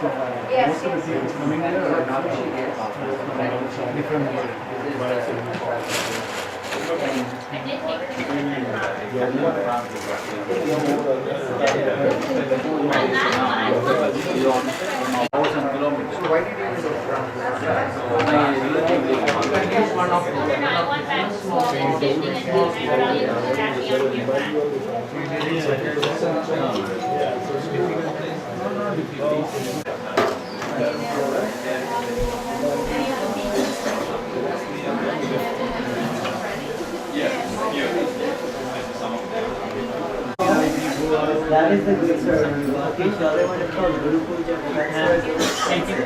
Most of the people coming there are not different. That is the good sir. Okay, so I want to call Guru Puja. Thank you.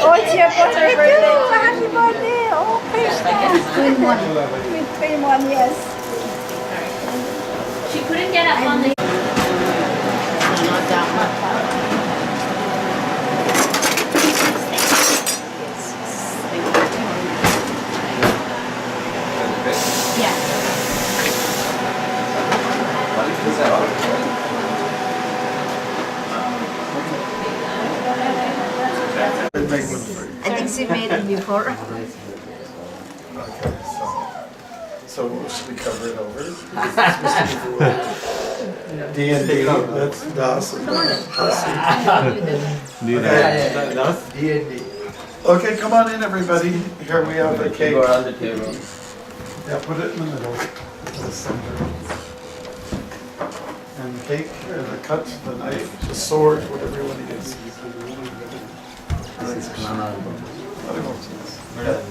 Oh, it's your birthday. Happy birthday. Oh, Krishna. Twin one. Twin one, yes. She couldn't get up on the... I think she made it before. Okay, so should we cover it over? D&D, that's Das. D&D. Okay, come on in everybody. Here we have the cake. Go around the table. Yeah, put it in the middle, the center. And the cake, the cut, the knife, the sword, whatever you want to use.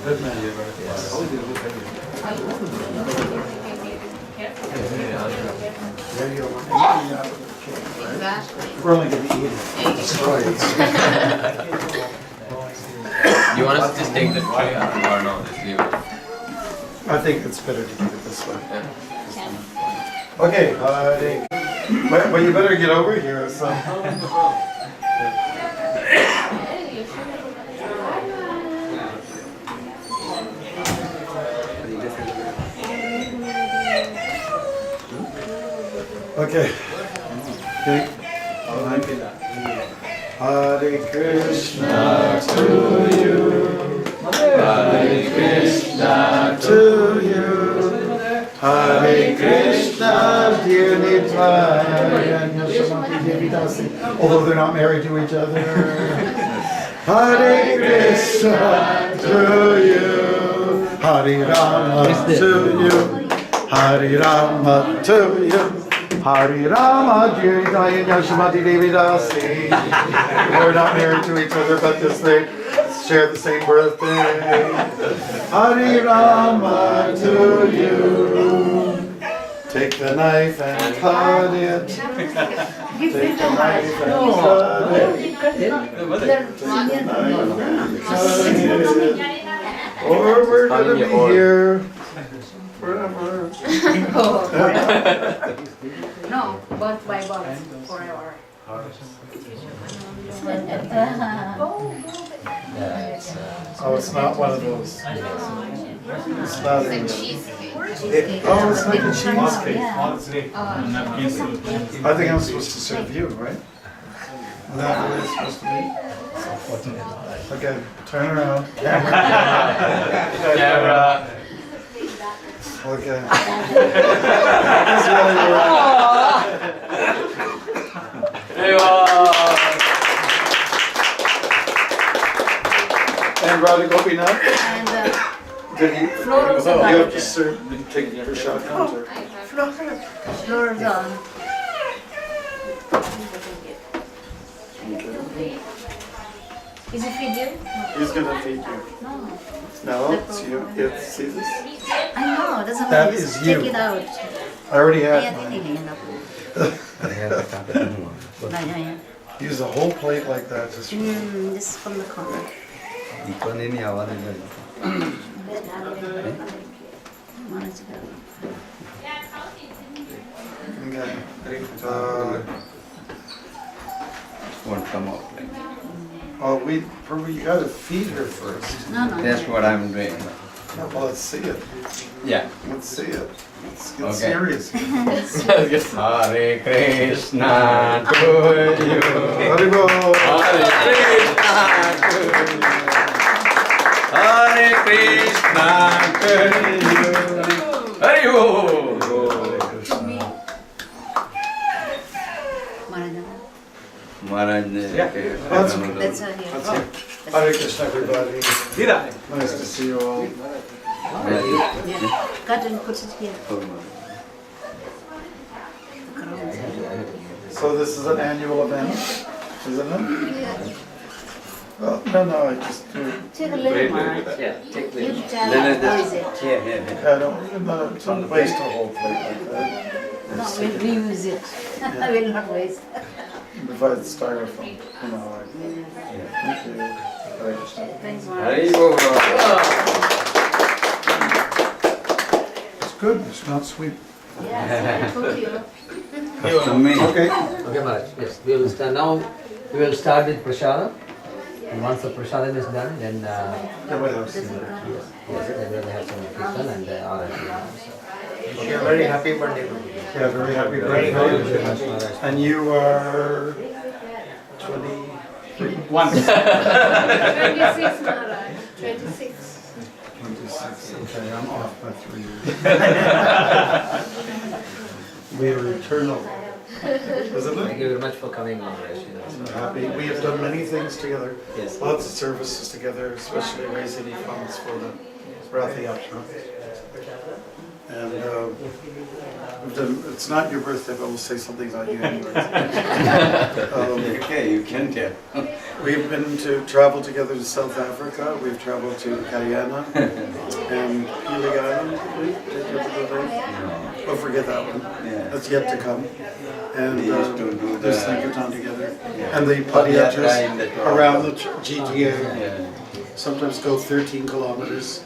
Good man. We're only going to eat it. Destroy it. You want us to just take the tray out or no? Just leave it. I think it's better to keep it this way. Okay, but you better get over here. So. Okay. Okay. Hare Krishna to you. Hare Krishna to you. Hare Krishna, dear Nitai and Yashamati Devi Dasi. Although they're not married to each other. Hare Krishna to you. Hare Rama to you. Hare Rama to you. Hare Rama, dear Nitai and Yashamati Devi Dasi. We're not married to each other, but they share the same birthday. Hare Rama to you. Take the knife and cut it. Take the knife and cut it. Take the knife and cut it. Or we're gonna be here forever. No, birth by birth, forever. Oh, it's not one of those. It's not a cheesecake. Oh, it's like a cheesecake. I think I'm supposed to serve you, right? Is that what it's supposed to be? Okay, turn around. Camera. Okay. That's really right. And Radha Gopinath? And Did he? Floral You salad. have to serve, take your shot counter. floral done. Is it feed you? He's gonna feed you. No. No, it's you. It's, see this? I know, doesn't That matter. is Just you. take it out. I already Ayan, had mine. ayan. Use a whole plate like that. Just This is from the corner. okay. come out like that. Oh, you gotta feed her first. No, no. That's what I'm doing. Well, let's see it. Yeah. Let's see it. Let's get Okay. serious. Hare Krishna to you. Haribol. Hare Krishna to you. Hare Krishna to you. Haribol. Maharaj ne That's That's her here. That's it. Hare Krishna, everybody. Nice to see you all. Cut and put it here. So this is an annual event, isn't it? Well, no, I just do. Take a little more. Yeah, take You the. tell her how is it. I don't even know, it's not waste a whole plate like that. No, we'll reuse it. I will not waste. Provide styrofoam, you know, like. Thank you. Hare Krishna. Thanks, Mara. Haribol. It's good, it's not sweet. Yes, I told you. Amazing. Okay. Okay, Maharaj. Yes, we will start now. We will start with prasada, and once the prasada is done, then Everybody else. yes, then we will have some kirtan and arati. Wish you a very happy birthday. Yeah, very happy Very birthday. much, Maharaj. And you are 23? 26, Maharaj. 26. 26, okay, I'm off by 3 years. We are eternal. Isn't Thank it? you very much for coming, Maharaj. I'm happy. We have done many things together. Yes. Lots of services together, especially raising funds for the Rath Yatra. And it's not your birthday, but we'll say something about you anyway. Okay, you can tell. We've been to travel together to South Africa. We've traveled to Guyana and Peely Island. Did you ever go there? Oh, forget that one. Yeah. That's yet to come. And We used to do there's the- Sankirtan together. Yeah. And the Padayatra in Padayatras the around the GTA Yeah. sometimes go 13 kilometers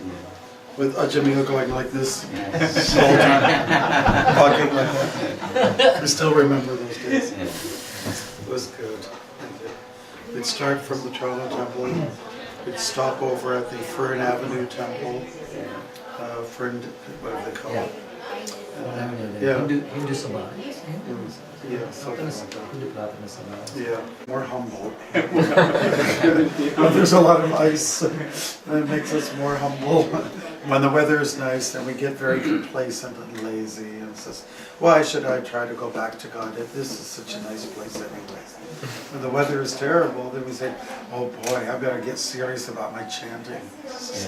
with Ajamil going like this, Yeah. walking like that. I still remember those days. Yeah. It was good. We'd start from the Toronto Temple. We'd stop over at the Fern Avenue Temple. Fern, whatever they call it. Yeah. Hindu Sabha. Yeah, something like that. Hindu Pratana Sabha. Yeah, more humble. There's a lot of ice, and it makes us more humble. When the weather is nice, then we get very complacent and lazy, and it's just, why should I try to go back to God if this is such a nice place anyway? When the weather is terrible, then we say, oh boy, I better get serious about my chanting,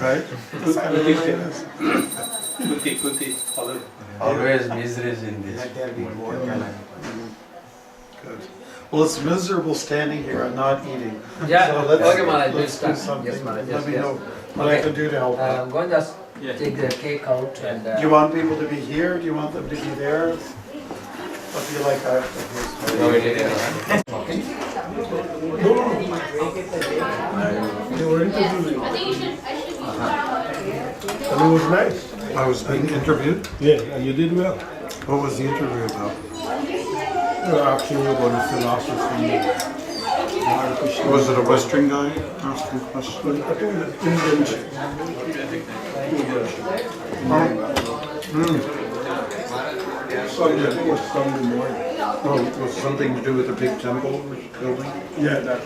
right? That's kind of the way it is. Always miseries in this. Good. Well, it's miserable standing here and not eating. Yeah, So let's- okay, Maharaj, we'll let's do start. something. Yes, Maharaj, Let yes, me yes. know what I can do to help. I'm going to just take the cake out and. Do you want people to be here? Do you want them to be there? What do you like? No, it is. They were interviewing. And it was nice. I was being interviewed. Yeah, and you did well. What was the interview about? They were asking you about the philosophy. Was it a Western guy asking questions? I think the Indian chick. Sunday, I think it was Sunday morning. Oh, it was something to do with the big temple building? Yeah, that.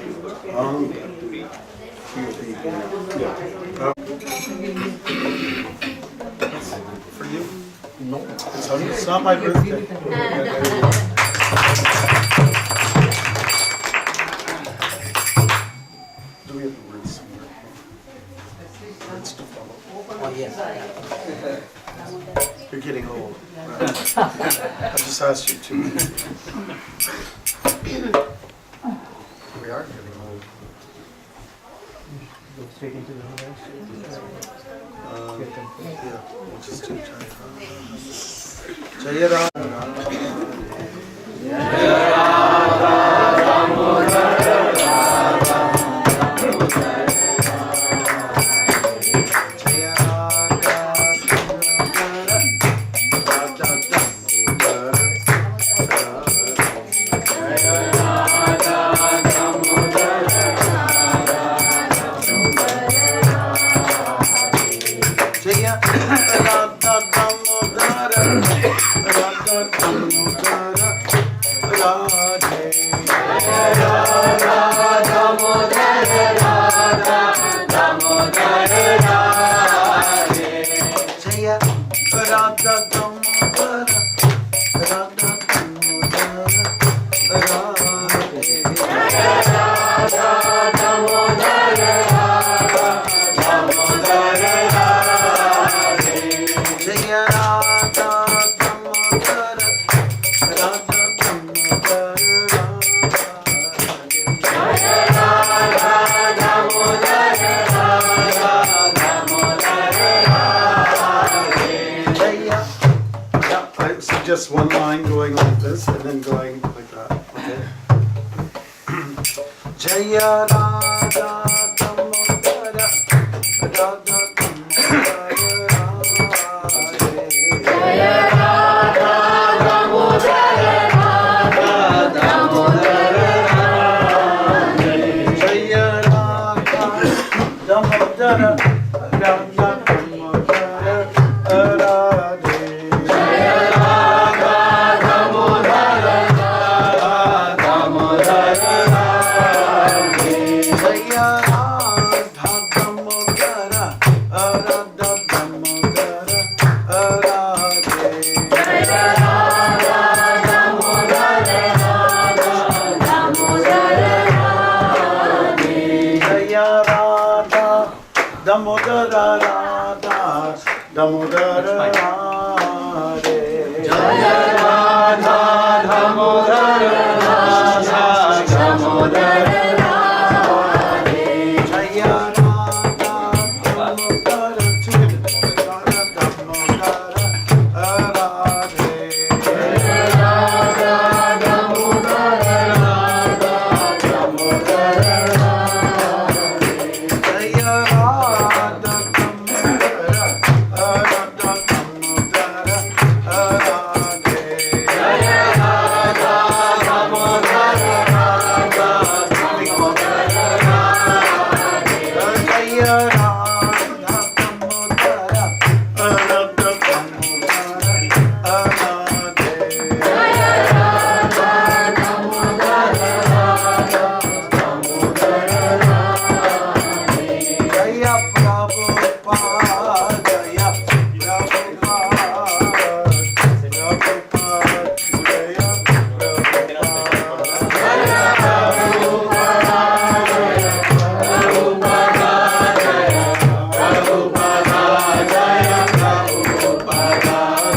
For you? No. It's not my birthday. Do we have the words somewhere? Words to follow. Oh, yes. You're getting old. Right? I just asked you to. We are getting old. Go straight into the Yeah, we'll just do Jaya Ram. Jaya Radha Damodara, Radha Damodara, Radhe. Jaya Radha Damodara, Radha Damodara, Radhe. Jaya Radha Damodara, Radha Damodara, Radhe. Jaya Radha Damodara, Radha Damodara, Radhe. Jaya. Yeah, I suggest one line going like this and then going like that. Okay. Jaya Radha Damodara, Radha Damodara, Radhe. Jaya Radha Damodara, Radha Damodara, Radhe. Jaya Radha Damodara, Radha Damodara, Radhe. Jaya Radha Damodara, Radha Damodara, Radhe. Jaya Radha Damodara, Radha Damodara, Radhe. Jaya Radha Damodara, Radha Damodara, Radhe. Jaya Radha Damodara, Radha Damodara, Radhe. Jaya Radha Damodara, Radha Damodara, Radhe. Jaya Radha Damodara, Radha Damodara, Radhe. Jaya Radha Damodara, Radha Damodara, Radhe. Jaya Radha Damodara, Radha Damodara, Radhe. Jaya Radha Damodara, Radha Damodara, Radhe. Jaya Radha Damodara, Radha Damodara, Radhe. Jaya Radha Damodara, Radha Damodara, Radhe. Jaya Prabhupada,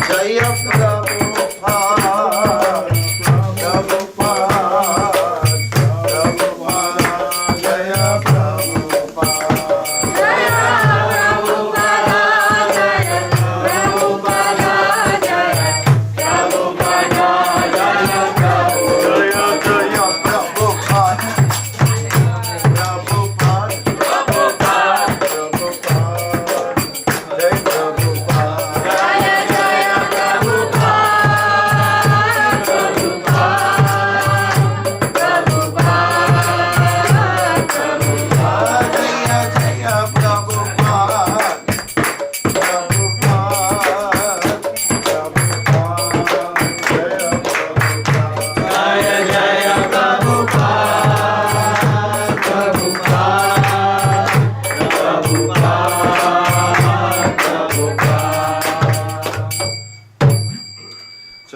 Jaya Prabhupada, Prabhupada, Jaya Prabhupada. Jaya Prabhupada, Jaya Prabhupada, Jaya Prabhupada, Jaya Prabhupada. Jaya Prabhupada, Prabhupada, Jaya Prabhupada.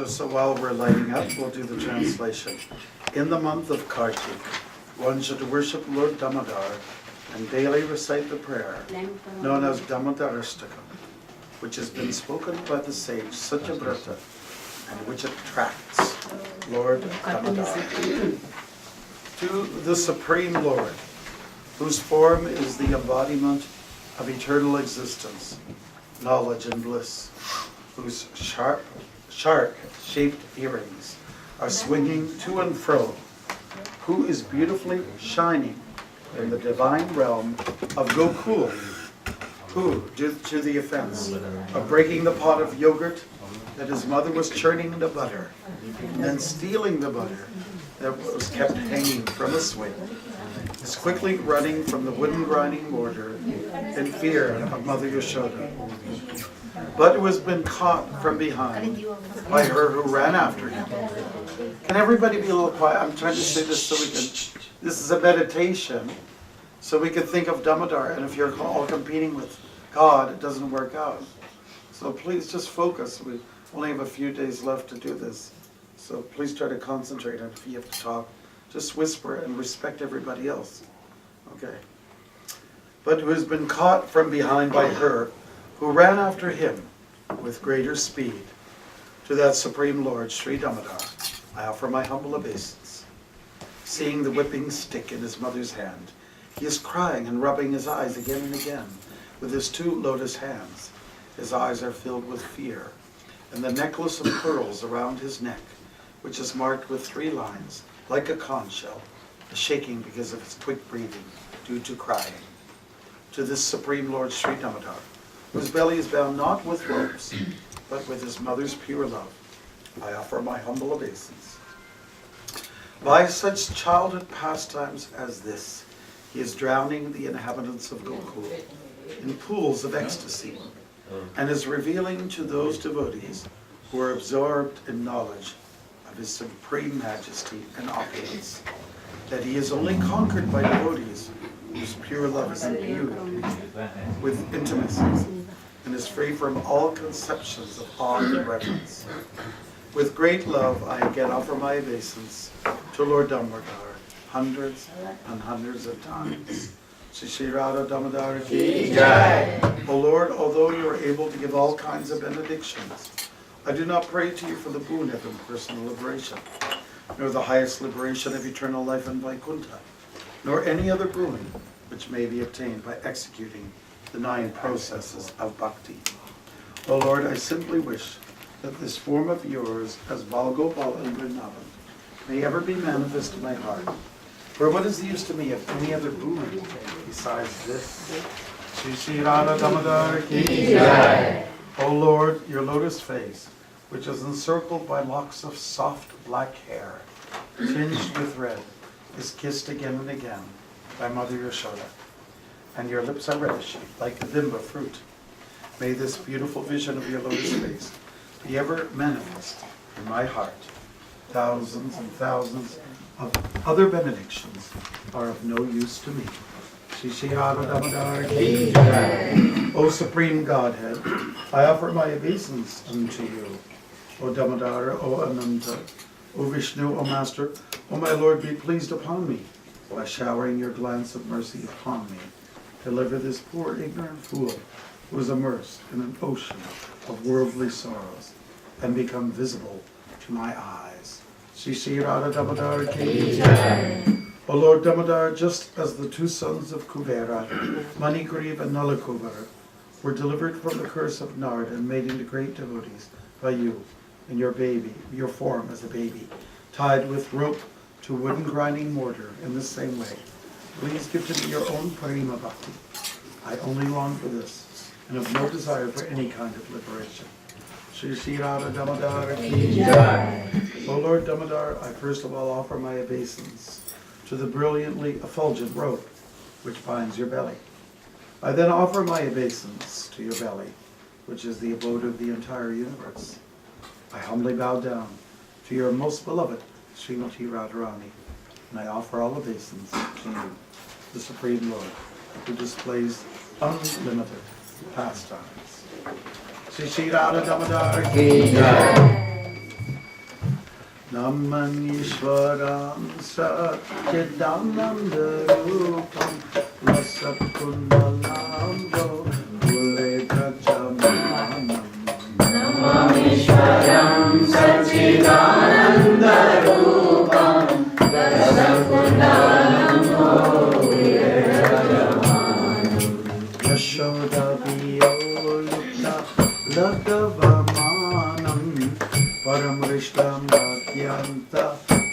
So while we're lighting up, we'll do the translation. In the month of Kartik, one should worship Lord Damodar and daily recite the prayer known as Damodarastakam, which has been spoken by the sage Satyavrata and which attracts Lord Damodar to the Supreme Lord, whose form is the embodiment of eternal existence, knowledge and bliss, whose shark-shaped earrings are swinging to and fro, who is beautifully shining in the divine realm of Gokul, who, due to the offense of breaking the pot of yogurt that his mother was churning into butter, and then stealing the butter that was kept hanging from a swing, is quickly running from the wooden grinding mortar in fear of Mother Yashoda, but who has been caught from behind by her who ran after him. Can everybody be a little quiet? I'm trying to say this so we can, this is a meditation, so we can think of Damodar, and if you're all competing with God, it doesn't work out. So please just focus. We only have a few days left to do this. So please try to concentrate, and if you have to talk, just whisper and respect everybody else. Okay. But who has been caught from behind by her, who ran after him with greater speed. To that Supreme Lord, Sri Damodar, I offer my humble obeisance. Seeing the whipping stick in his mother's hand, he is crying and rubbing his eyes again and again with his two lotus hands. His eyes are filled with fear, and the necklace of pearls around his neck, which is marked with 3 lines, like a conch shell, is shaking because of his quick breathing due to crying. To this Supreme Lord Sri Damodar, whose belly is bound not with ropes, but with his mother's pure love, I offer my humble obeisance. By such childhood pastimes as this, he is drowning the inhabitants of Gokul in pools of ecstasy, and is revealing to those devotees who are absorbed in knowledge of his supreme majesty and opulence, that he is only conquered by devotees whose pure love is imbued with intimacy and is free from all conceptions of awe and reverence. With great love, I again offer my obeisance to Lord Damodar, hundreds and hundreds of times. Shri Radha Damodar ki jai. O Lord, although you are able to give all kinds of benedictions, I do not pray to you for the boon of impersonal liberation, nor the highest liberation of eternal life in Vaikuntha, nor any other boon which may be obtained by executing the 9 processes of bhakti. O Lord, I simply wish that this form of yours as Balgopal and Vrindavan may ever be manifest in my heart. For what is the use to me of any other boon besides this? Shri Radha Damodar ki jai. O Lord, your lotus face, which is encircled by locks of soft black hair, tinged with red, is kissed again and again by Mother Yashoda, and your lips are reddish like a bimba fruit. May this beautiful vision of your lotus face be ever manifest in my heart. Thousands and thousands of other benedictions are of no use to me. Shri Radha Damodar ki jai. O Supreme Godhead, I offer my obeisance unto you. O Damodar, O Ananta, O Vishnu, O Master, O my Lord, be pleased upon me by showering your glance of mercy upon me. Deliver this poor ignorant fool who is immersed in an ocean of worldly sorrows and become visible to my eyes. Shri Radha Damodar ki jai. O Lord Damodar, just as the 2 sons of Kubera, Manigriv and Nalakubar, were delivered from the curse of Nard and made into great devotees by you in your form as a baby, tied with rope to wooden grinding mortar in the same way, please give to me your own Parima Bhakti. I only long for this, and have no desire for any kind of liberation. Shri Radha Damodar ki jai. O Lord Damodar, I first of all offer my obeisance to the brilliantly effulgent rope which binds your belly. I then offer my obeisance to your belly, which is the abode of the entire universe. I humbly bow down to your most beloved Srimati Radharani, and I offer all obeisance to you, the Supreme Lord, who displays unlimited pastimes. Shri Radha Damodar ki jai. Naman Ishwaram Satchidananda Rupam Lasat Kundalambo Mule Gajamanam. Naman Ishwaram Satchidananda Rupam Lasat Kundalambo Mule Gajamanam. Yashoda Biyo Lukta Ladavamanam Param Rishtam Yanta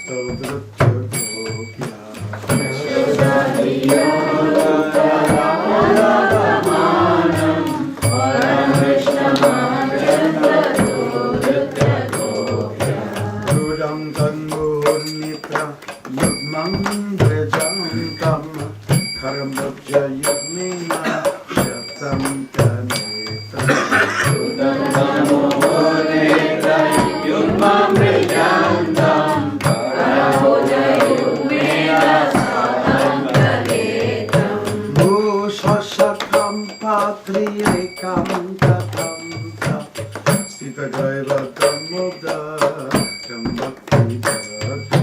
Todrutya Gopya Yashoda Yoladamanam Param Vishnamachandra Todrutya Gopya Rudam Tanmurnitra Yugmam Drejantam Karam Bhajya Yugmina Shatam Kanetra Rudam Tanmurnitra Yugmam Drejantam Karam Bhajya Yugmina Shatam Kanetra Mushashat Jagaiva Damodaram Bhaktimarga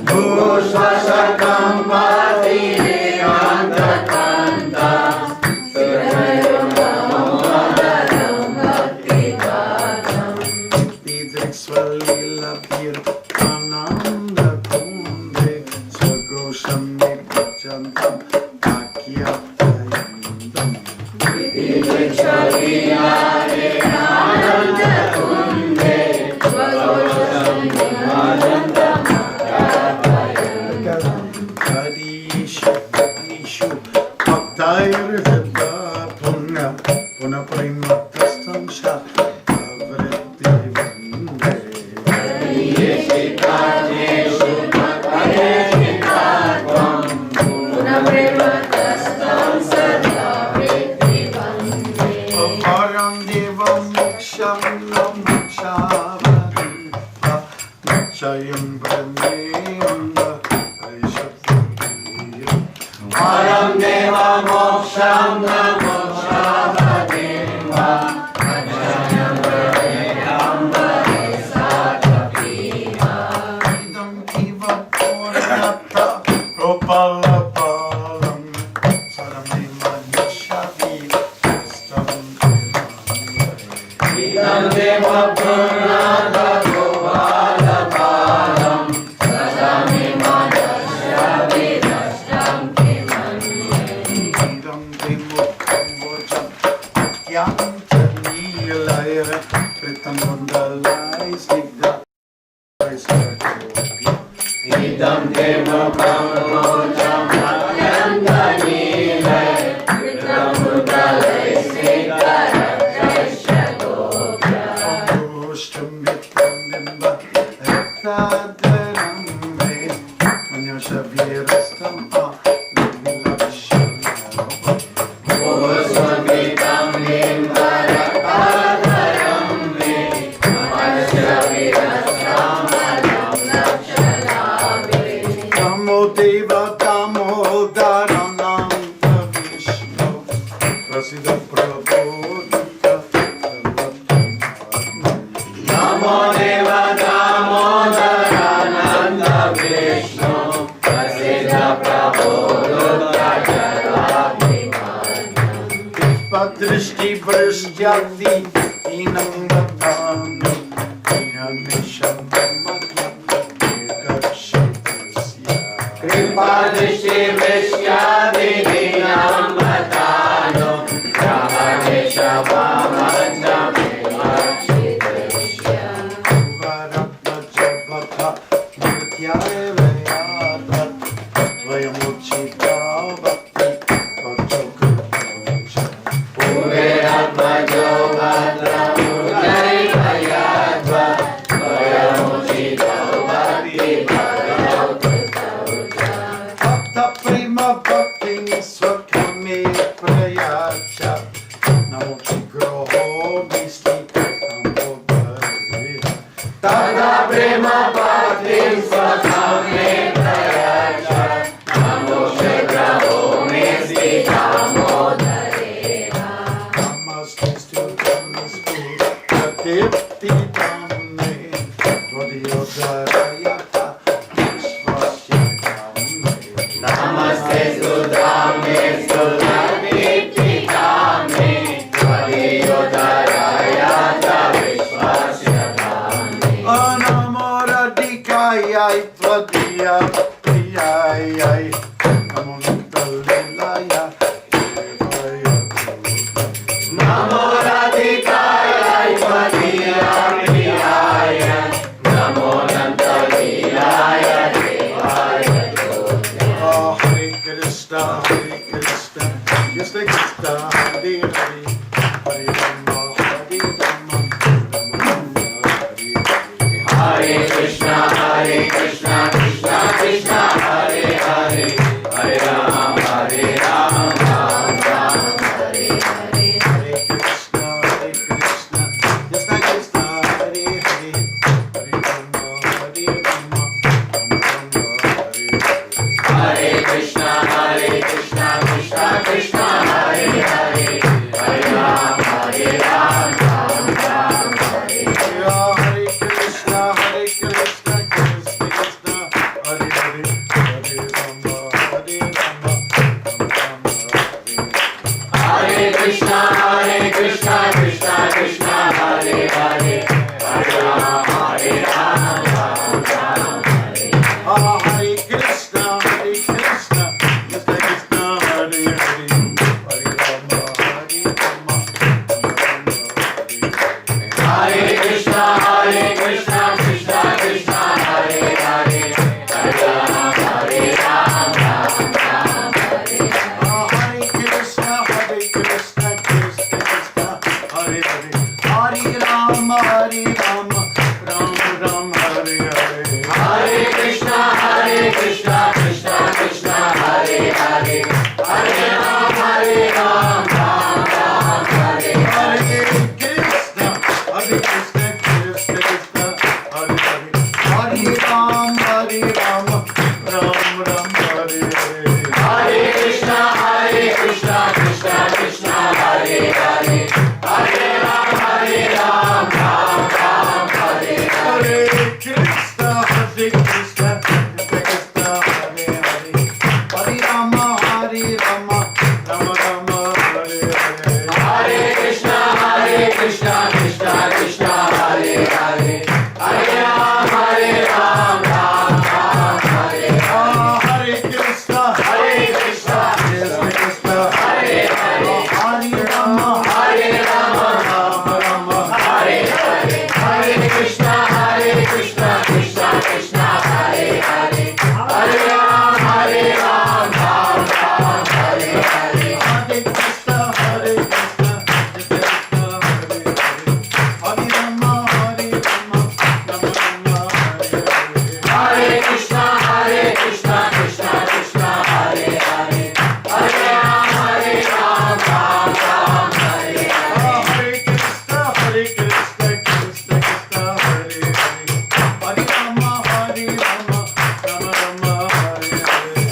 Bhushvashakam Bhakti-vedanta Kanta Jagaiva Damodaram Bhaktimarga Vidriksvalila Bhir Ananda Kunde Swagosham Nibhajantam Bhakyapayandam Vidriksvalila Bhir Ananda Kunde Swagosham Nibhajantam Bhakyapayandam Kadishu Kadishu Bhaktair Hidda Punga Puna Prematastam Sha Avritti Vande Kadishu Bhaktair Hidda Puna Prematastam Sada Vritti Vande Param Devam Moksham Nam Mokshavadin Chayam Brahmenda Aishaktiya Param Deva Moksham Nam Mokshavadin Chayam Brahmenda Aishaktiya Idam Kiva Purnata Propalapalam Saramima Nishavi Istam Idam Deva Purnata Propalapalam Saramima Nishavi Istam Idam Dimukam Vojam Yantanilaya Pritam Vandalai Snigdha Idam Dimukam Vojam Yantanilaya Pritam Vandalai Snigdha Pushtam Vitam Dimba Rektadaram Ve Manyoshavirastam Namo Deva Damodaram Nanda Vishnu Prasiddha Prabodhita Namo Deva Damodaram Nanda Vishnu Prasiddha Prabodhita Padrishti Vrishtyati Inam Vadami Ihanisham Madhyam Ekakshittasya Kripadrishti Vrishtyati Inam Vadano Yahanisham Madhyam Ekakshittasya Uvaratma Jabata Mrityaya Vayadvat Tvayamuchita Bhakti Bhakti Uveratma Jabata Mrityaya Vayadvat Tvayamuchita Bhakti Bhakta Prema Bhakti Swakame Prayacha Namo Chigroho Disti Tambodhare Tada Prema Bhakti Swakame Prayacha Namo Chigroho Disti Tambodhare Namaste Namaste Pratipti Tamne Dvadiyodharayata Namaste Sudame Suladipti Kame Vadiyodharayata Vishvasyathame Anamoradikayai Tvadiya Priyayai Namuntalilaya Devaya Namoradikayai Tvadiya Priyayai Namuntalilaya Devaya Hare Krishna, Krishna Krishna, Hare Hare, Hare Rama, Hare Rama, Rama Rama, Hare Hare. Hare Krishna, Hare Rama, Rama Rama, Hare Hare. Hare Krishna, Krishna Krishna, Hare Hare, Hare Ram, Ram Ram, Hare Hare. Hare Krishna, Krishna Krishna, Hare Hare. Hare Ram, Ram Ram, Hare Hare. Hare Krishna, Krishna Krishna, Hare Hare, Hare Ram, Ram Ram, Hare Hare. Hare Krishna, Krishna Krishna, Hare Hare. Hare Rama, Rama Rama, Hare Hare. Hare Krishna, Krishna Krishna, Hare Hare, Hare Ram, Ram Ram, Hare Hare. Hare Krishna, Krishna Krishna, Hare Hare, Hare Rama, Rama Rama, Hare Hare. Hare Krishna, Krishna Krishna, Hare Hare, Hare Ram, Ram Ram, Hare Hare. Hare Krishna, Krishna Krishna, Hare Hare. Hare Rama, Rama Rama, Hare Hare. Hare Krishna, Krishna Krishna, Hare Hare, Hare Ram, Ram Ram, Hare Hare.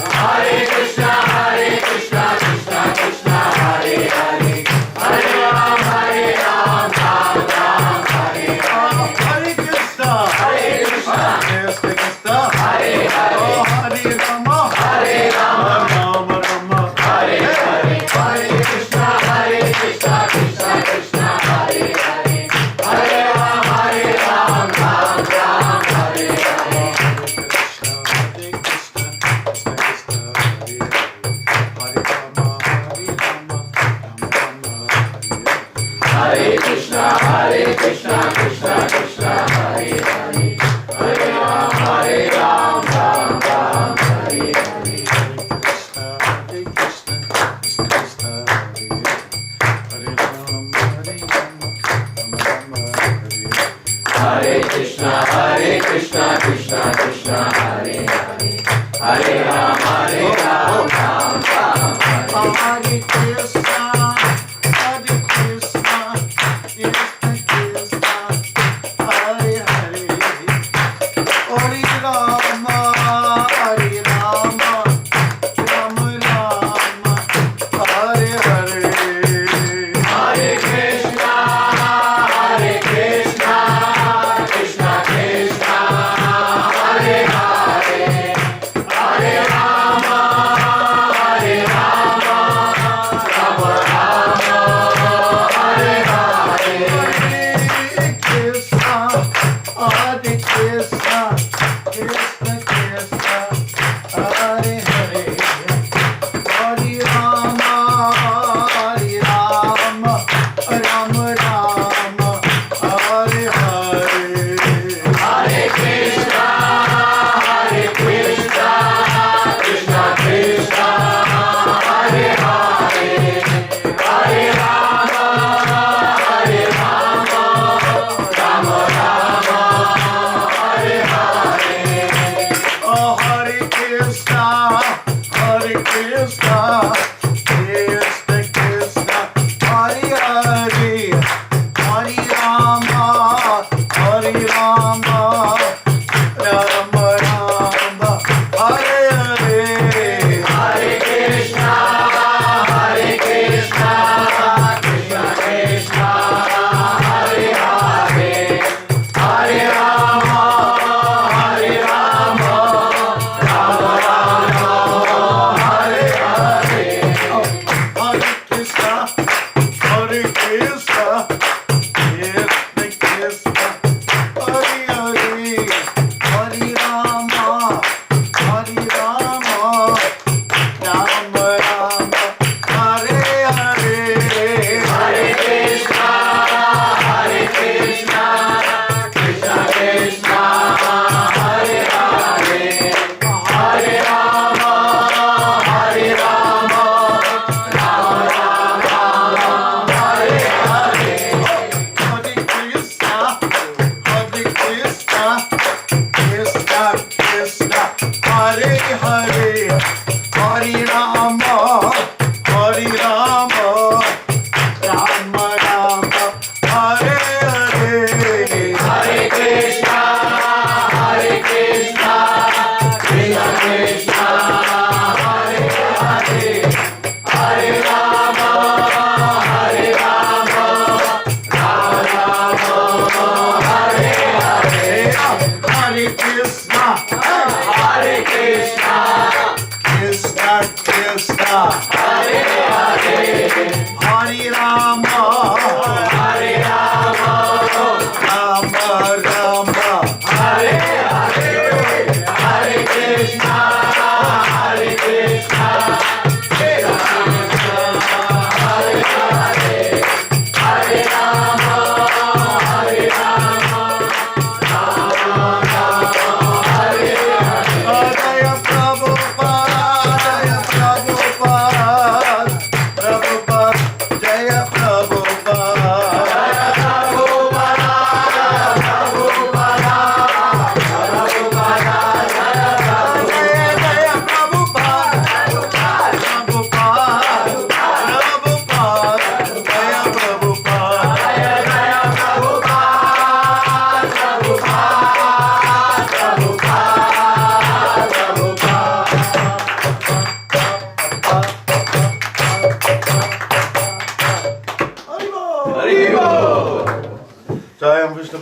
Hare Krishna, Krishna Krishna, Hare Hare. Hare Rama, Rama Rama, Hare Hare. Hare Krishna, Krishna Krishna, Hare Hare, Hare Ram, Ram Ram, Hare Hare. Hare Krishna, Krishna Krishna, Hare Hare. Hare Rama, Rama Rama Rama, Hare Hare. Hare Krishna, Krishna Krishna, Hare Hare, Hare Ram, Ram Ram, Hare Hare. Hare Krishna, Krishna Krishna, Hare Hare, Hare Ram, Ram Ram, Hare Hare. Hare Krishna, Krishna Krishna, Hare Hare, Hare Ram, Ram Ram, Hare Hare. Hare Krishna, Krishna Krishna, Hare Hare, Hare Rama, Rama Rama, Hare Hare. Hare Krishna, Krishna Krishna, Hare Hare, Hare Rama, Rama Rama, Hare Hare.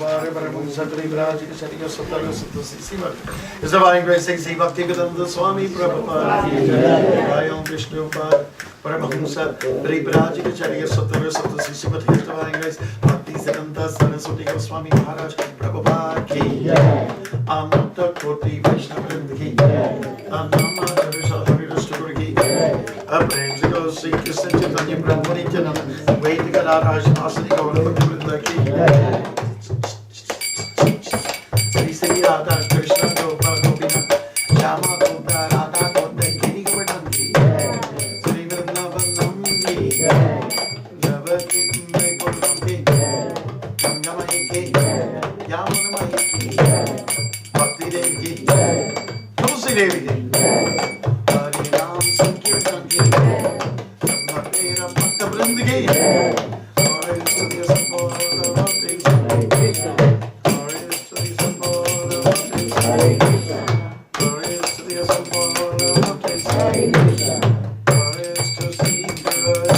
Prabhupada, Paramahansa Paripurajika Chariya Sutara Sutasi Siva. His Divine Grace HH Bhaktimarga Swami Prabhupada. Jai Om Vishnu Pada, Paramahansa Paripurajika Chariya Sutara Sutasi Siva. His Divine Grace Bhaktisiddhanta Saraswati Goswami Maharaj Prabhupada ki. Ananta Koti Vaishnavrinda ki. Anama Harisha Harirashta ki. Prem se go Sri Krishna Chaitanya Prabhu Nityananda Vedika Radha Asani Gaura Bhaktivinoda ki. Sri Sri Radha Krishna Gopal Gopinath Shama Gopal Radha Gopal Giri Govardhan ki. Sri Vrindavanam ki. Javati Mai Gopal ki. Gangamai ki. Yamunamai ki. Bhakti Devi ki. Tulsi Devi ki. Hari Ram Sankirtan ki. Bhaktera Bhakta Vrind ki. Hari Sri Sampurna Bhakti Hari Sri Sampurna Bhakti Hari Sri Sampurna Bhakti Hari to see good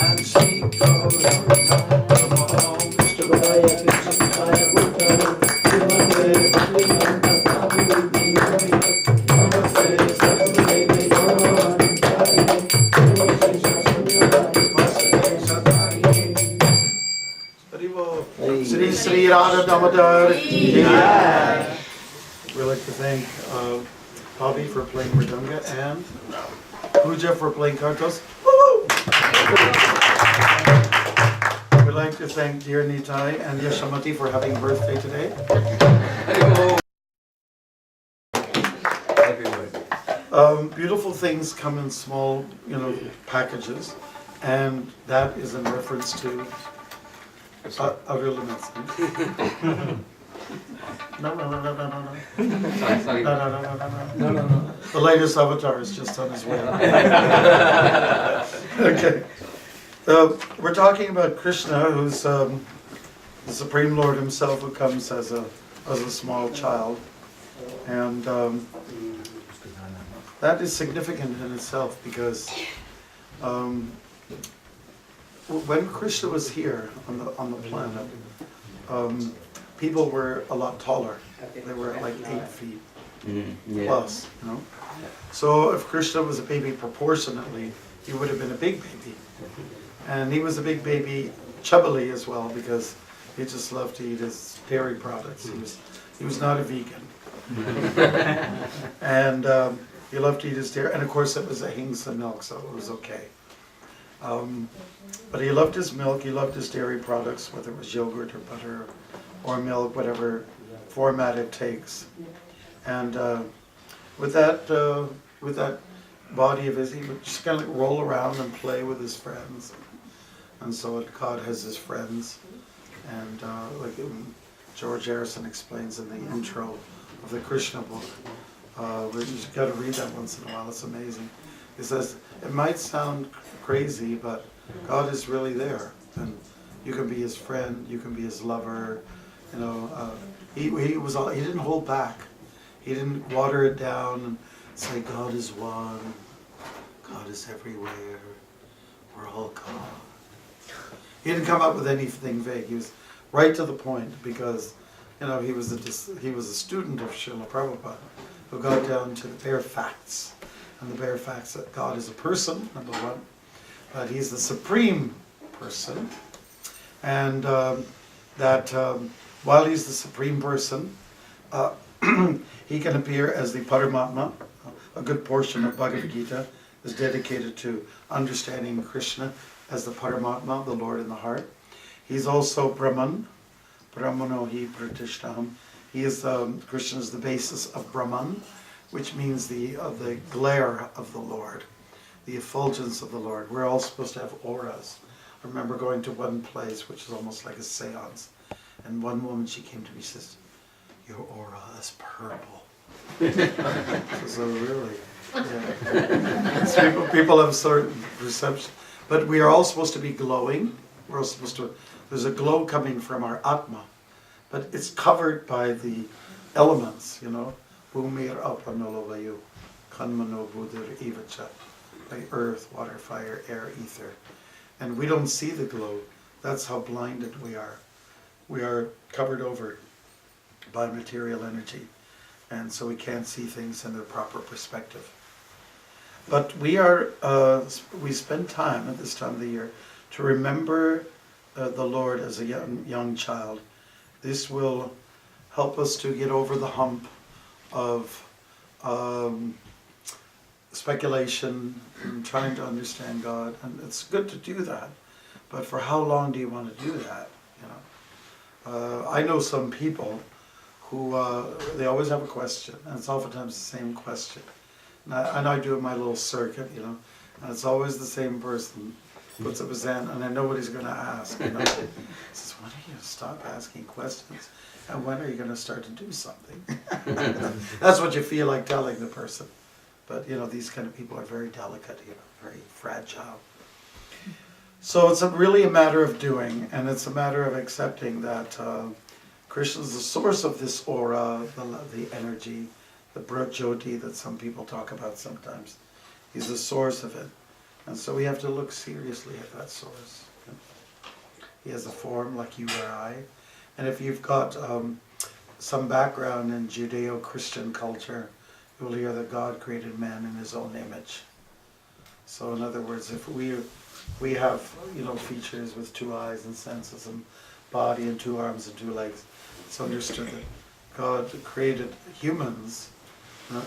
and see good. Om Vishnu Padaya Krishna Padaya Bhutara Namaste Bhakti-vedanta Swami Namaste Saraswati Gaurani Hare Sri Sri Radha Damodar. We'd like to thank Bobby for playing Mridanga and Pooja for playing Kartos. We'd like to thank dear Nitai and Yashamati for having birthday today. Happy birthday. Beautiful things come in small, packages, and that is in reference to outer limits. No. Sorry. No. The latest avatar is just on his way. Okay. We're talking about Krishna, who's the Supreme Lord himself, who comes as a small child, and that is significant in itself because when Krishna was here on the planet, people were a lot taller. They were like 8 feet plus, So if Krishna was a baby proportionately, he would have been a big baby. And he was a big baby chubbily as well because he just loved to eat his dairy products. He was not a vegan. And he loved to eat his dairy, and of course it was ahimsa milk, so it was okay. But he loved his milk, he loved his dairy products, whether it was yogurt or butter or milk, whatever format it takes. And with that body of his, he would just kind of roll around and play with his friends. And so God has his friends. And like George Harrison explains in the intro of the Krishna book, you just got to read that once in a while, it's amazing. He says, it might sound crazy, but God is really there. And you can be his friend, you can be his lover. He didn't hold back. He didn't water it down and say, God is one, God is everywhere, we're all God. He didn't come up with anything vague. He was right to the point because, he was a student of Srila Prabhupada who got down to the bare facts. And the bare facts that God is a person, number one, but he's the supreme person. And that while he's the supreme person, he can appear as the Paramatma. A good portion of Bhagavad Gita is dedicated to understanding Krishna as the Paramatma, the Lord in the heart. He's also Brahman, Brahmano hi pratishtaham. He is Krishna is the basis of Brahman, which means the glare of the Lord, the effulgence of the Lord. We're all supposed to have auras. I remember going to one place which is almost like a seance, and one woman, she came to me, says, your aura is purple. So really, yeah. So people have certain perception, but we are all supposed to be glowing. We're all supposed to. There's a glow coming from our Atma, but it's covered by the elements. Bhumir apano vayu, kanmano buddhir ivacha, like earth, water, fire, air, ether, and we don't see the glow. That's how blinded we are. we are covered over by material energy, and so we can't see things in their proper perspective. But we spend time at this time of the year to remember the Lord as a young child. This will help us to get over the hump of speculation and trying to understand God, and it's good to do that. But for how long do you want to do that? You know, I know some people who they always have a question, and it's oftentimes the same question. And I do my little circuit, you know, and it's always the same person puts up his hand, and I know what he's going to ask. You know, he says, "When are you going to stop asking questions, and when are you going to start to do something?" That's what you feel like telling the person. But you know, these kind of people are very delicate, you know, very fragile. So it's really a matter of doing, and it's a matter of accepting that Krishna is the source of this aura, the energy, the Brajyoti that some people talk about sometimes. He's the source of it. And so we have to look seriously at that source. He has a form like you or I. And if you've got some background in Judeo-Christian culture, you'll hear that God created man in his own image. So in other words, if we have, you know, features with 2 eyes and senses and body and 2 arms and 2 legs, it's understood that God created humans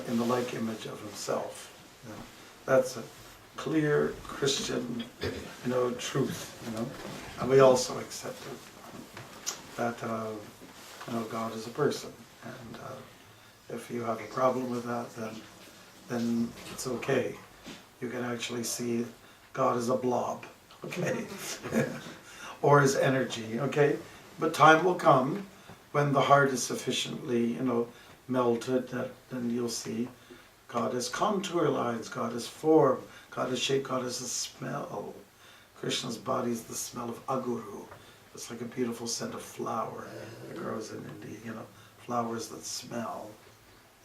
in the like image of himself. You know, that's a clear Christian, you know, truth. You know, and we also accept it, that you know, God is a person, and if you have a problem with that, then it's okay. You can actually see God as a blob, okay, or as energy, okay. But time will come when the heart is sufficiently, you know, melted, that then you'll see God as contour lines, God as form, God as shape, God as a smell. Krishna's body is the smell of aguru. It's like a beautiful scent of flower that grows in India, you know, flowers that smell,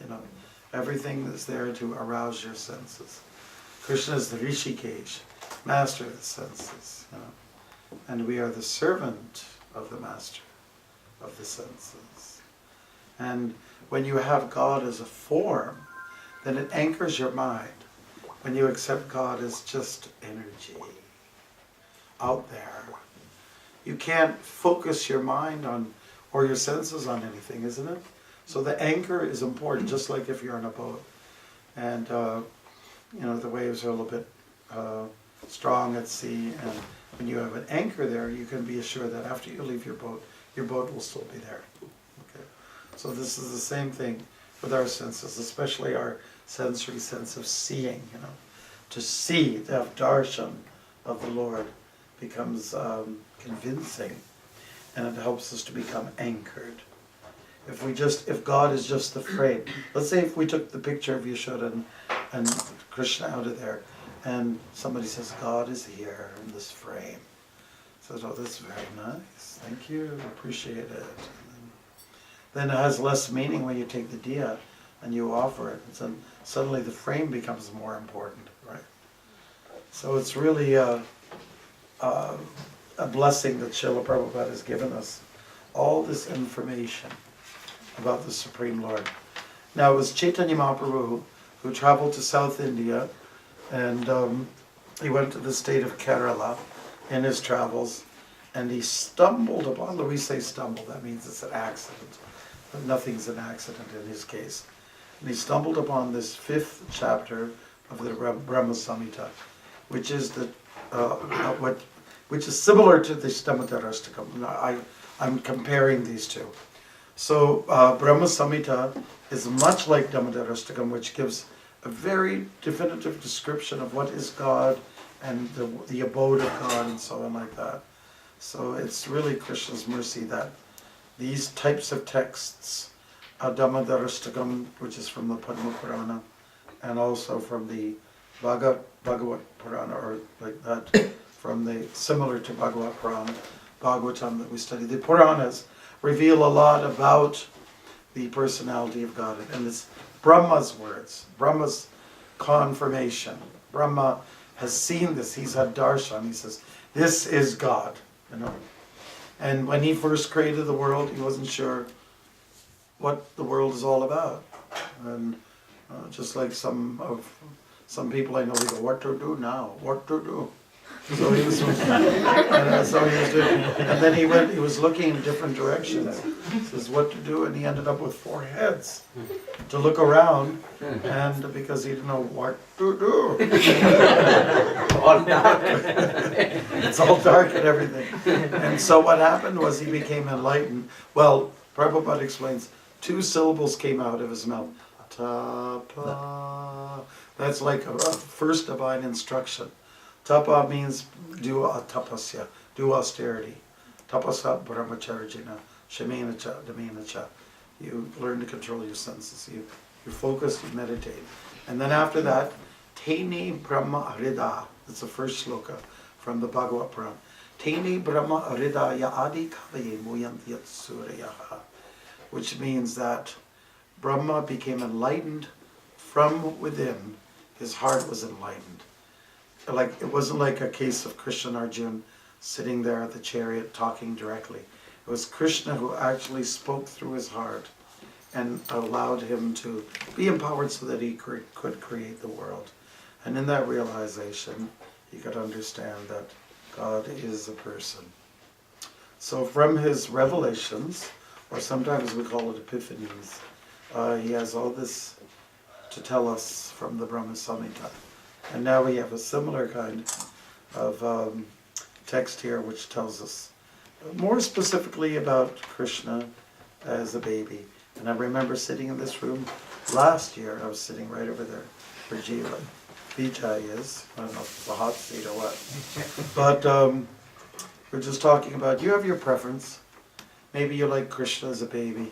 you know. Everything that's there to arouse your senses. Krishna is the Rishikesh, master of the senses, you know. And we are the servant of the master of the senses. And when you have God as a form, then it anchors your mind. When you accept God as just energy out there, you can't focus your mind on, or your senses on anything, isn't it? So the anchor is important, just like if you're on a boat. And, you know, the waves are a little bit strong at sea, and when you have an anchor there, you can be assured that after you leave your boat will still be there. Okay. So this is the same thing with our senses, especially our sensory sense of seeing, you know. To see, to have darshan of the Lord becomes convincing, and it helps us to become anchored. If God is just the frame, let's say if we took the picture of Yashoda and Krishna out of there, and somebody says, God is here in this frame. Says, oh, that's very nice, thank you, appreciate it. And then it has less meaning when you take the diya and you offer it. And suddenly the frame becomes more important, right? So it's really a blessing that Srila Prabhupada has given us, all this information about the Supreme Lord. Now it was Chaitanya Mahaprabhu who traveled to South India, and he went to the state of Kerala in his travels, and he stumbled upon, when we say stumble, that means it's an accident, but nothing's an accident in his case. And he stumbled upon this 5th chapter of the Brahma Samhita, which is which is similar to the Damodar. I'm comparing these two. So Brahma Samhita is much like Damodar, which gives a very definitive description of what is God and the abode of God and so on like that. So it's really Krishna's mercy that these types of texts, Damodar, which is from the Padma Purana, and also from the Bhagavat Purana, or like that, from the similar to Bhagavat Purana, Bhagavatam that we study. The Puranas reveal a lot about the personality of God, and it's Brahma's words, Brahma's confirmation. Brahma has seen this, he's had darshan, he says, this is God, you know. And when he first created the world, he wasn't sure what the world is all about. And just like some people I know, they go, what to do now? What to do? So he was, so he was doing, and then he was looking in different directions. Says what to do, and he ended up with 4 heads to look around, and because he didn't know what to do. All dark. It's all dark and everything. And so what happened was he became enlightened. Well, Prabhupada explains 2 syllables came out of his mouth. Tapa. That's like a first divine instruction. Tapa means do a tapasya, do austerity. Tapasa brahmacharjina, shamena cha, damena cha. You learn to control your senses. You focus, you meditate. And then after that, Teni Brahma Arida. That's the first sloka from the Bhagavad Puran. Teni Brahma Arida ya adi kavaye muyantyat suryaha. Which means that Brahma became enlightened from within. His heart was enlightened. Like it wasn't like a case of Krishna and Arjuna sitting there at the chariot talking directly. It was Krishna who actually spoke through his heart and allowed him to be empowered so that he could create the world. And in that realization, he could understand that God is a person. So from his revelations, or sometimes we call it epiphanies, he has all this to tell us from the Brahma Samhita. And now we have a similar kind of text here which tells us more specifically about Krishna as a baby. And I remember sitting in this room last year. I was sitting right over there where Vijay is. I don't know if it's a hot seat or what. But we're just talking about, you have your preference. Maybe you like Krishna as a baby.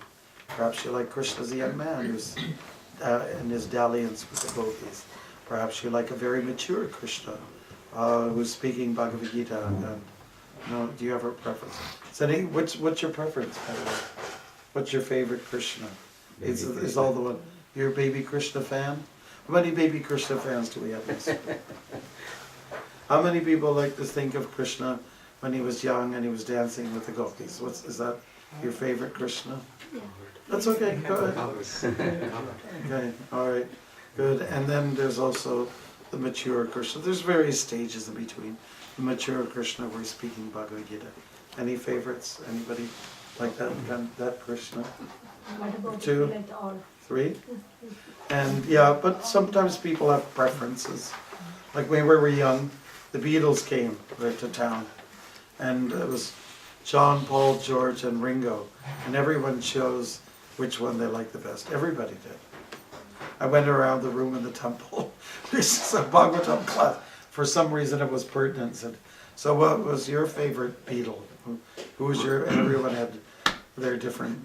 Perhaps you like Krishna as a young man who's in his dalliance with the gopis. Perhaps you like a very mature Krishna who's speaking Bhagavad Gita. And, do you have a preference? Sani, what's your preference, by the way? What's your favorite Krishna? Is all the one. You're a baby Krishna fan? How many baby Krishna fans do we have? How many people like to think of Krishna when he was young and he was dancing with the gopis? Is that your favorite Krishna? That's okay, go ahead. Okay, all right, good. And then there's also the mature Krishna. There's various stages in between. The mature Krishna, we're speaking Bhagavad Gita. Any favorites? Anybody like that Krishna? Two? Three? And yeah, but sometimes people have preferences. Like when we were young, the Beatles came right to town. And it was John, Paul, George, and Ringo. And everyone chose which one they liked the best. Everybody did. I went around the room in the temple. This is a Bhagavatam class. For some reason it was pertinent. Said, so what was your favorite Beatle? Who was your, and everyone had their different,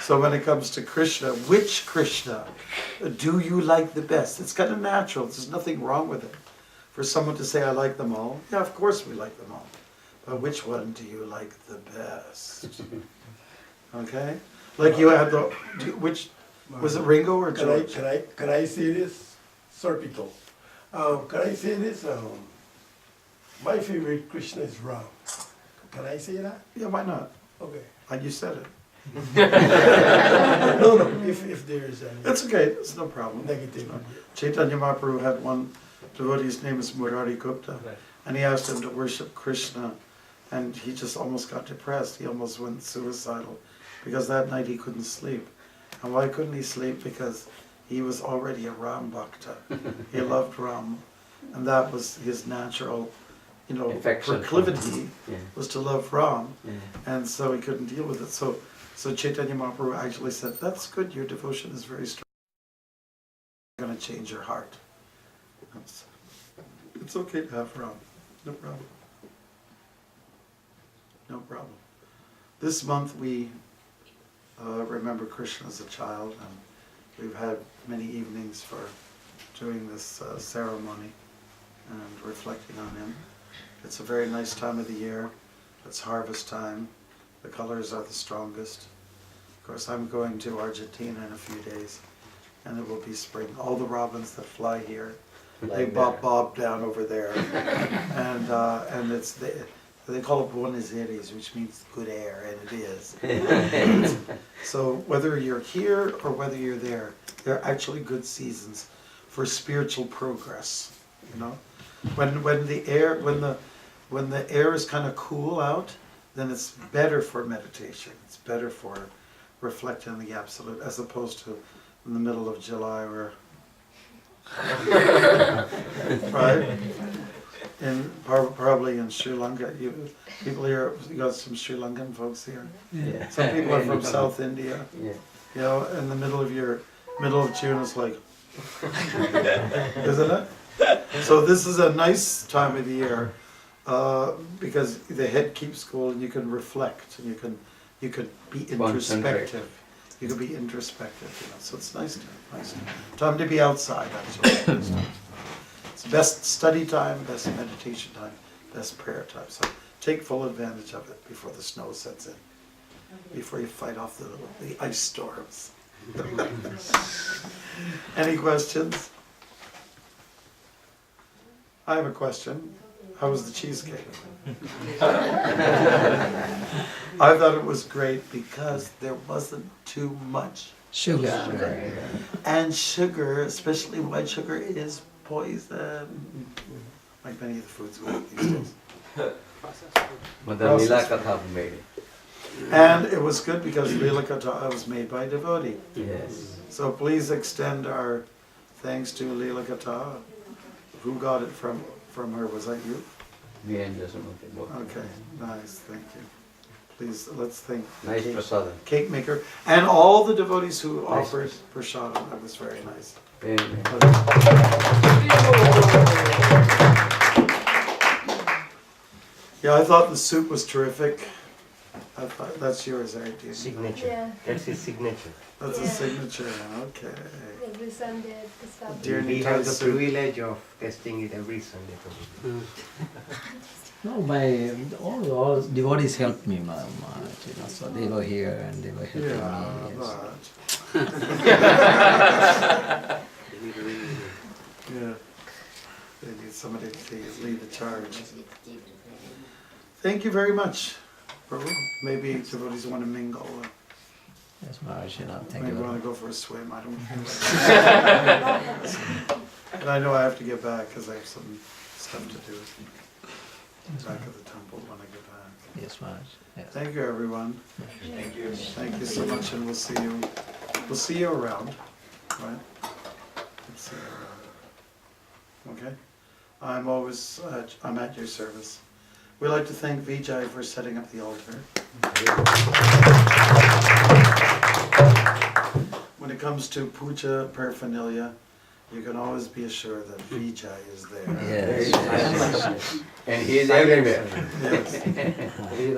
So when it comes to Krishna, which Krishna do you like the best? It's kind of natural. There's nothing wrong with it. For someone to say, I like them all. Yeah, of course we like them all. But which one do you like the best? Okay? Like you had which, was it Ringo or George? Can I say this? Sorry, people. Can I say this? My favorite Krishna is Ram. Can I say that? Yeah, why not? Okay. And you said it. No, if there is any It's okay, it's no problem. negative. Chaitanya Mahaprabhu had one devotee, his name is Murari Gupta, and he asked him to worship Krishna, and he just almost got depressed. He almost went suicidal, because that night he couldn't sleep. And why couldn't he sleep? Because he was already a Ram Bhakta. He loved Ram, and that was his natural, Affection. proclivity, Yeah. was to love Ram, Yeah. and so he couldn't deal with it. So Chaitanya Mahaprabhu actually said, that's good, your devotion is very strong. It's going to change your heart. It's okay to have Ram, no problem. No problem. This month we remember Krishna as a child, and we've had many evenings for doing this ceremony and reflecting on him. It's a very nice time of the year. It's harvest time. The colors are the strongest. Of course, I'm going to Argentina in a few days, and it will be spring. All the robins that fly here, they bob down over there, and They call it Buenos Aires, which means good air, and it is. So whether you're here or whether you're there, they're actually good seasons for spiritual progress. You know, when the air is kind of cool out, then it's better for meditation. It's better for reflecting on the absolute, as opposed to in the middle of July where right? And probably in Sri Lanka, people here, you got some Sri Lankan folks here. Yeah. Some people are from South India. Yeah. You know, in the middle of June, it's like, isn't it? So this is a nice time of the year because the head keeps cool and you can reflect and you can be introspective. You can be introspective, you know. So it's nice time to be outside. Actually, it's best study time, best meditation time, best prayer time. So take full advantage of it before the snow sets in, before you fight off the ice storms. Any questions? I have a question. How was the cheesecake? I thought it was great because there wasn't too much Sugar. and sugar, especially white sugar, is poison. Like many of the foods we eat these days. Mother Leela Katha made it. And it was good because Leela Katha was made by a devotee. Yes. So please extend our thanks to Leela Katha. Who got it from her? Was that you? Me and Jasamati both. Okay, nice, thank you. Please, let's thank Nice prasadam. cake maker and all the devotees who offered prasadam. That was very nice. Amen. Yeah, I thought the soup was terrific. I thought that's yours, right? Dean? Signature. Yeah. That's his signature. That's a signature. Okay. Every Sunday at the Scarborough. Dear We Nita have the soup. privilege of testing it every Sunday. No, all devotees helped me much, you know, so they were here and they were helping Yeah, me. Yes. but yeah, they need somebody to lead the charge. Thank you very much. Prabhu. Maybe devotees want to mingle. Yes, Maharaj, you know, thank Maybe you. want to go for a swim. I don't know. And I know I have to get back because I have some stuff to do back at the temple when I get back. Yes, Maharaj. Yes. Thank you, everyone. Thank you. Thank you so much, and we'll see you around, right? We'll see you around. Okay? I'm at your service. We'd like to thank Vijay for setting up the altar. When it comes to puja paraphernalia, you can always be assured that Vijay is there. Yes. And he is everywhere. Yes.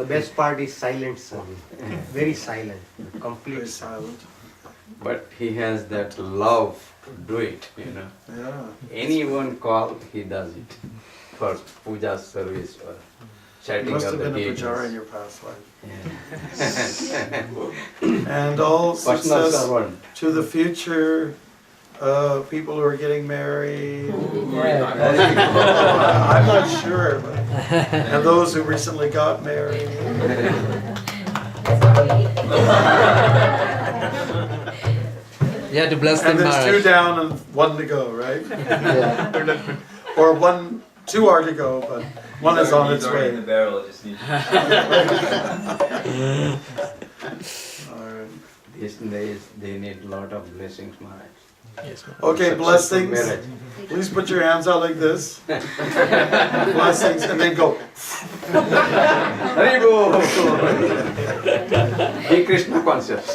The best part is silent service. Very silent. Very Complete silent. But he has that love to do it, you know. Yeah. Anyone call, he does it. For puja service or You chatting must of have the been a deities. pujara in your past life. Yeah. And all Personal success servant. to the future people who are getting married. I'm not sure, but and those who recently got married. You have to bless them, And there's two Maharaj. down and one to go, right? Yeah. Or two are to go, but one is on its He's already in the way. barrel, just need. All right. These days they need a lot of blessings, Maharaj. Yes, Maharaj. Okay, Successful blessings. marriage. Please put your hands out like this. Blessings, and then go. Haribo! Be Krishna conscious.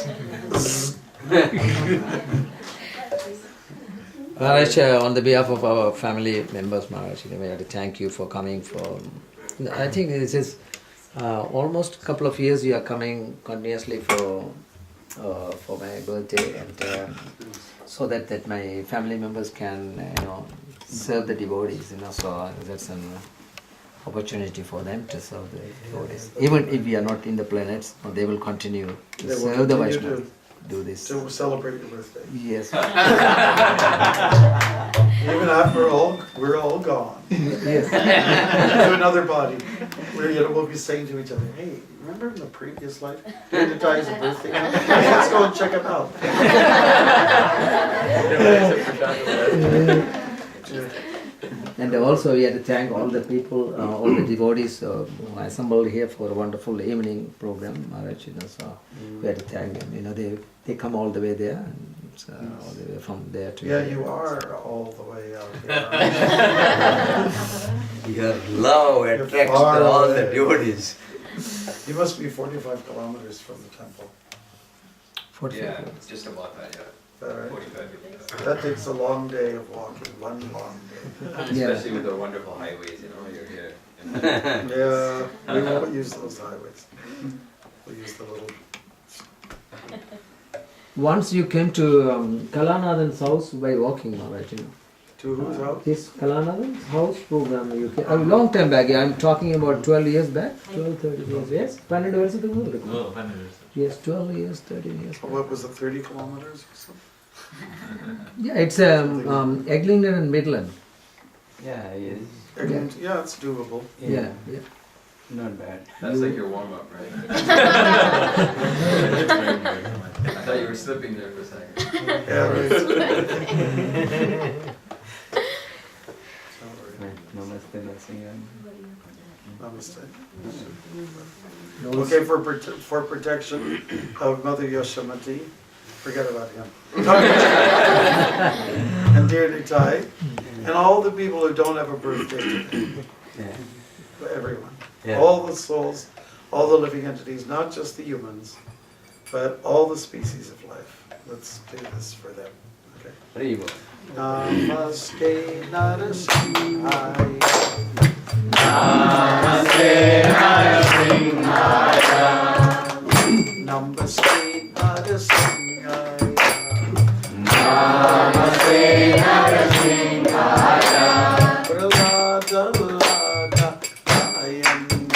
Maharaj, on the behalf of our family members, Maharaj, we have to thank you for coming for. I think this is almost a couple of years you are coming continuously for my birthday, and so that my family members can serve the devotees. So that's an opportunity for them to serve the devotees. Even if we are not in the planets, they will continue to They will serve the continue Vaishnavas. do this. To celebrate your birthday. Yes. Even after we're all gone. Yes. To another body. We'll be saying to each other, hey, remember in the previous life? David dies a birthday. Let's go and check him out. And also we had to thank all the people, all the devotees who assembled here for a wonderful evening program, Maharaj. So we had to thank them. They come all the way there, and all the way from there to Yeah, here. you are all the way out here. Your love You're attracts far all away. the devotees. You must be 45 kilometers from the temple. 45 Yeah, minutes. just about that, yeah. Is that right? 45 minutes. That takes a long day of walking, one long day. Especially with the wonderful highways, you're here. Yeah, we won't use those highways. We'll use the little. Once you came to Kalanathan's house by walking, Maharaj. To whose house? His Kalanathan's house program, you came, a long time back. I'm talking about 12 years back. 12, 13 years. Yes? 12 years ago. Yes, 12 years, 13 years. What was it, 30 kilometers or something? Yeah, it's Eglinton and Midland. Yeah, yes. Yeah, it's doable. Yeah. Not bad. That's like your warm up, right? I thought you were slipping there for a second. Yeah, right. Namaste, Narasimhan. Namaste. Okay, for protection of Mother Yashamati, forget about him. And dear Nitai, and all the people who don't have a birthday today. Everyone. Yeah. All the souls, all the living entities, not just the humans, but all the species of life. Let's do this for them. Okay. Haribo. Namaste Narasimhaya. Namaste Narasimhaya. Namaste Narasimhaya. Namaste Narasimhaya. Pralada Lada Ayande.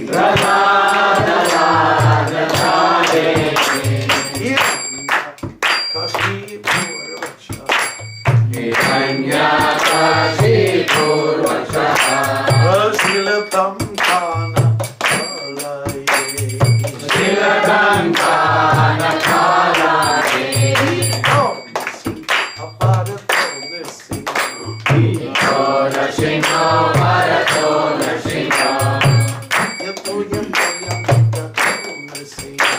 Pranada Lada Tadeti. Kashi Purvacha. Hiranyakashi Purvachaha. Shilatam Kana Alaye. Shilatam Kana Kalaye. Ikoda Shinho Bharato Nrsimha. Yato Yamitato Nrsimha.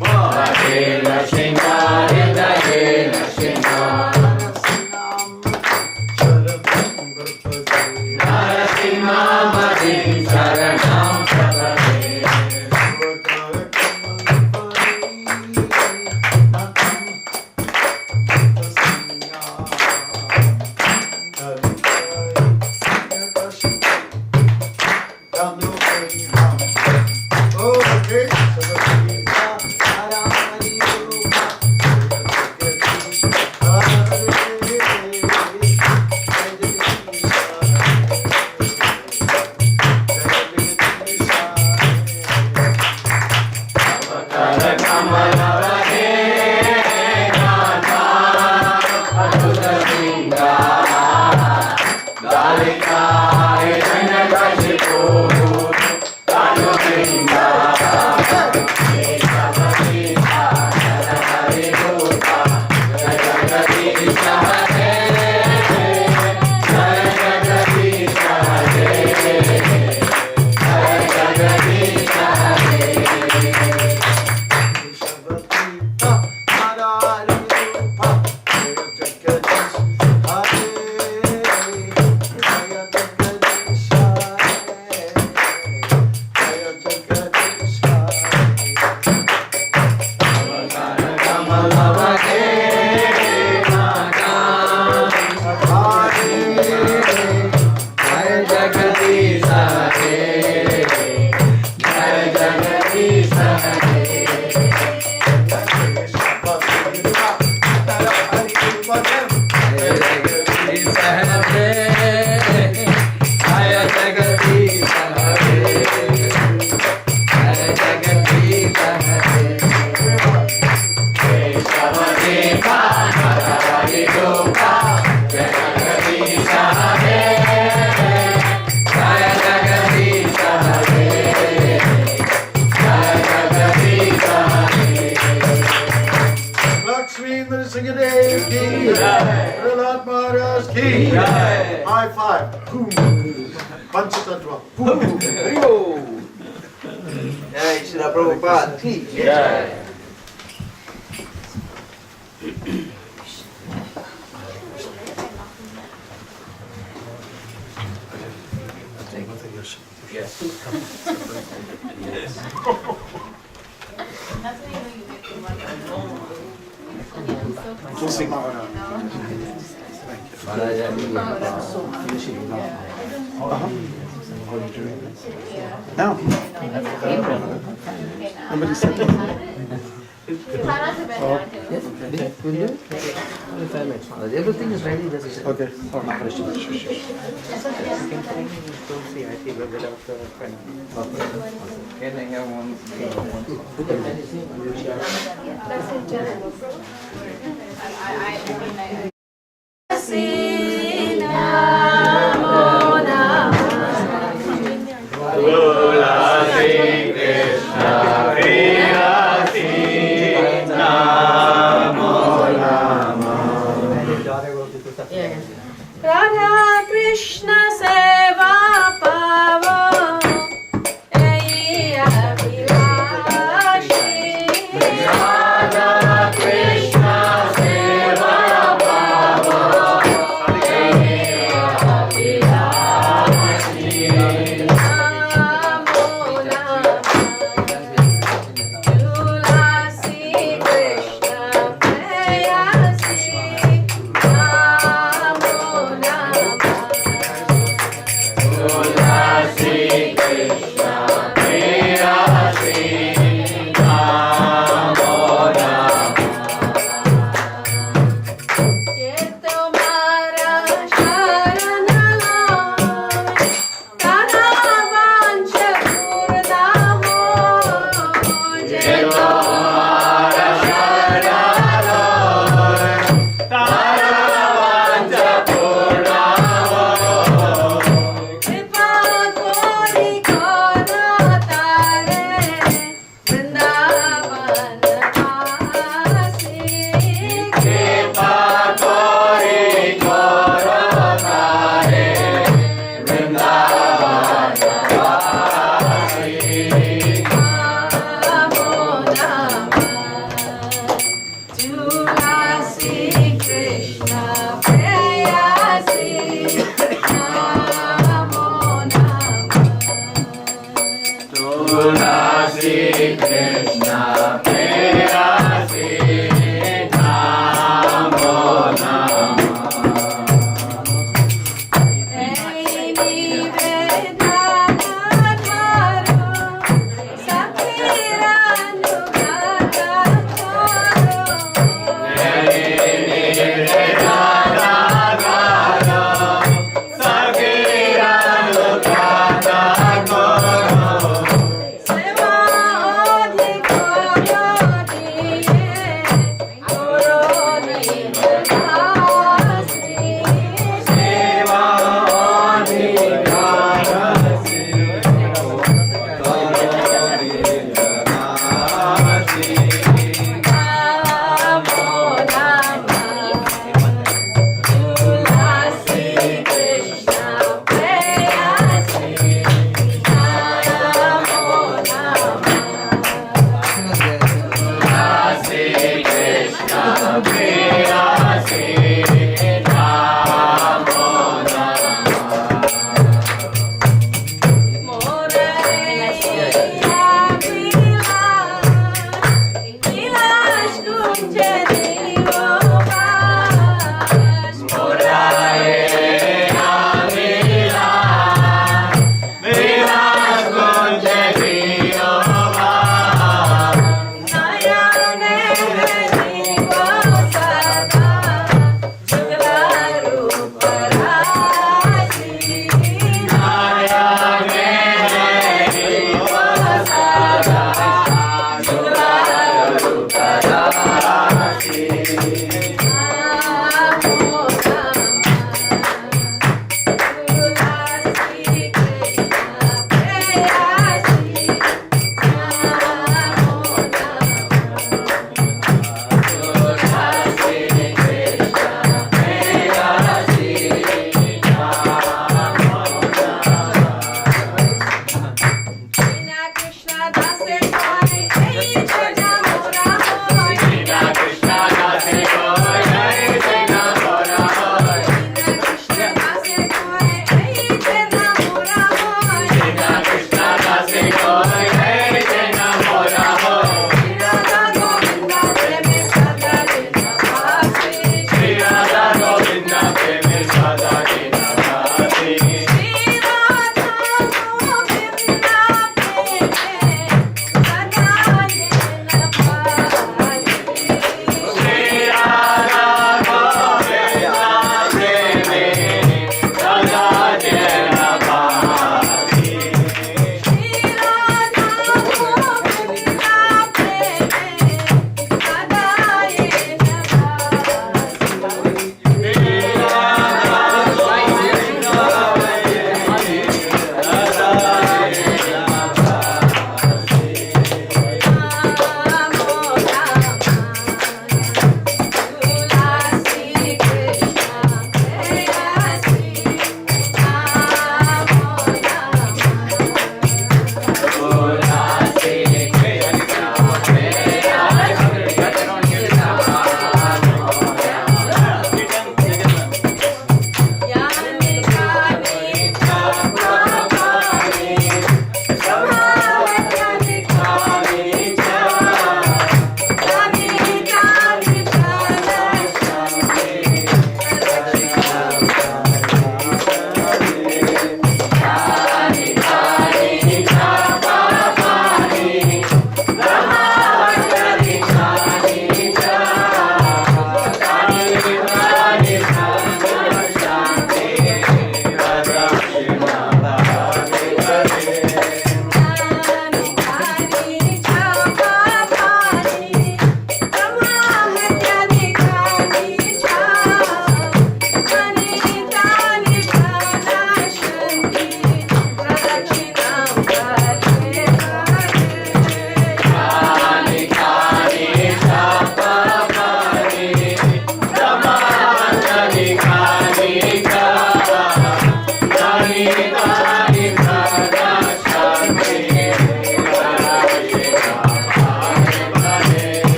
Bhagye Nrsimha Hridaye Nrsimha. Narasimha Madhin Saranam Prapade. Jagadisha Hare, Jai Jagadisha Hare. Keshavadeva Narari Rupa, Jai Jagadisha Hare, Jai Jagadisha Hare, Jai Jagadisha Hare. Lakshmi Nrsimhadev ki jai, Prahlad Maharaj ki jai. High five. Boom. Panchatattva. Boom. Jai Srila Prabhupada ki jai. We'll sing. Now. Somebody said Yes, we'll do it. Only 5 minutes. Everything is ready. This is okay. Can I have one? Radha Krishna Seva Pavo Ei Abhilashi Radha Krishna Seva Pavo Ei Abhilashi Namo Namo Tulasi Krishna Prayasi Namo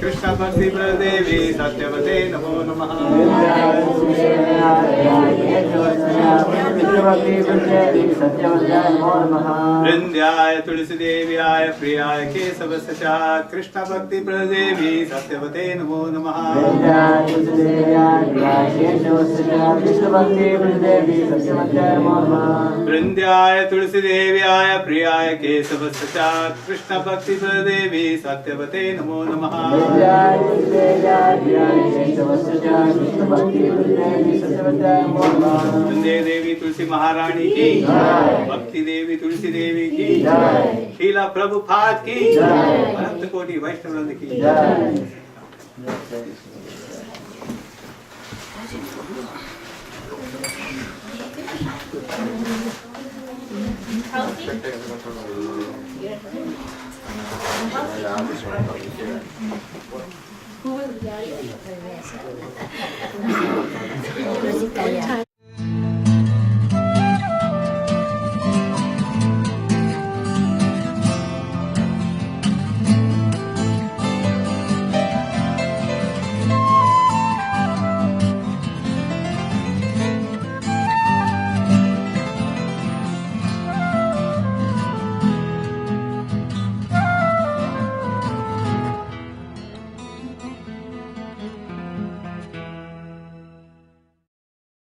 Krishna भक्ति प्रदेवी सत्यवते नमो नमः वृंद्याय तुलसी देव्याय प्रियाय केशवस्य च कृष्ण भक्ति प्रदेवी सत्यवते नमो नमः वृंद्याय तुलसी देव्याय प्रियाय केशवस्य च कृष्ण भक्ति प्रदेवी सत्यवते नमो नमः वृंदे देवी तुलसी महारानी की भक्ति देवी तुलसी देवी की शीला प्रभुपाद की अनंत कोटि वैष्णव वृंद की Who will